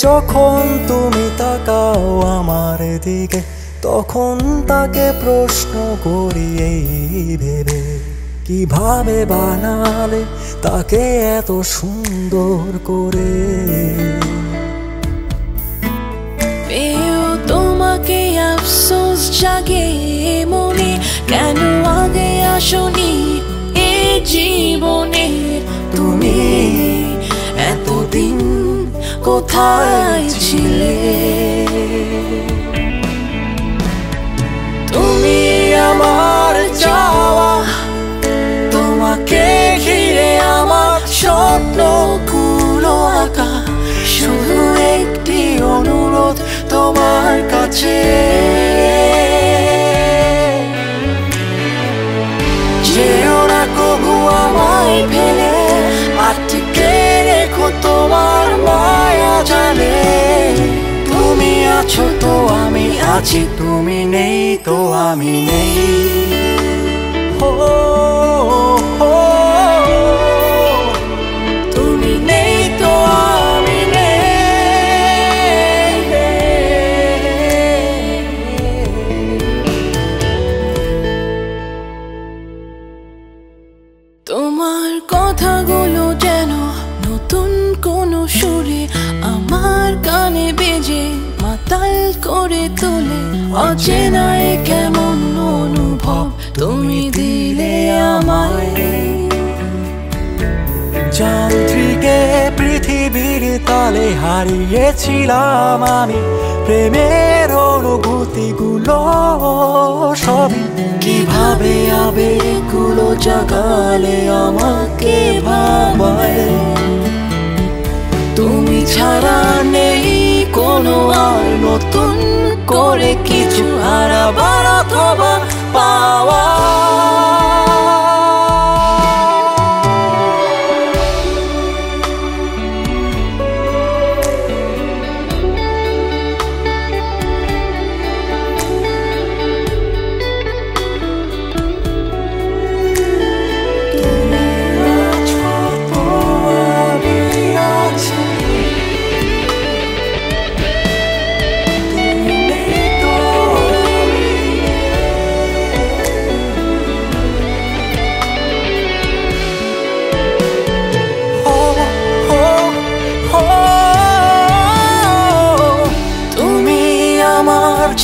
যখন তুমি তাকাও আমার দিকে, তখন তাকে প্রশ্ন করি এই ভেবে, কিভাবে বানালে তাকে এত সুন্দর করে। পেয়েও তোমাকে আফসোস জাগে মনে, কেন আগে আসনি এ জীবনে। তুমি এতদিন কোথায় ছিলে? তুমি আমার চাওয়া, তোমাকে ঘিরে আমার স্বপ্নগুলো আঁকা। শুধু একটি অনুরোধ তোমার কাছে, যেও না কবু আমায় ফেলে, আটকে রেখো তোমার মায়া জালে। তুমি আছো তো আমি আছি, তুমি নেই তো আমি নেই। তুমি নেই তো আমি নেই। তোমার কথাগুলো যেন নতুন কোনো সুরে আমার কানে বেজে মাতাল করে তোলে। অচেনায় কেমন অনুভব তুমি দিলে আমায়। যান্ত্রিকে পৃথিবীর তালে হারিয়েছিলাম আমি প্রেমের অনুভূতিগুলো সবই। কিভাবে আবেগগুলো জাগালে আমাকে ভাবায়। তুমি ছাড়া নেই কোনো আর নতুন করে কিছু হারাবার অথবা পাওয়া।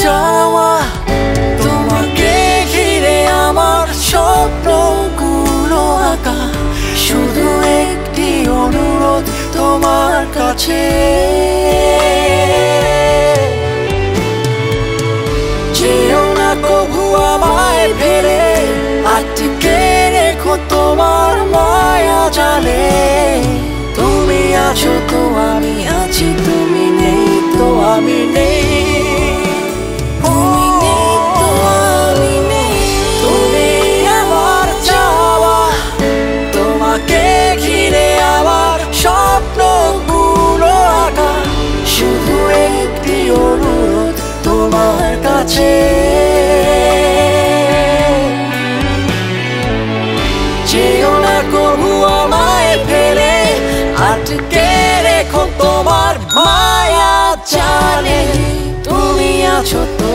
চাওয়া, তোমাকে ঘিরে আমার স্বপ্নগুলো আঁকা। শুধু একটি অনুরোধ তোমার কাছে, যেও না কবু আমায় ফেলে, আটকে রেখো তোমার মায়া জালে। তুমি আছো তো আমি আছি, তুমি নেই তো আমি নেই। তোমার কাছে, যেও না কবু আমায় ফেলে, আটকে রেখো তোমার মায়া জালে। তুমি আছো তো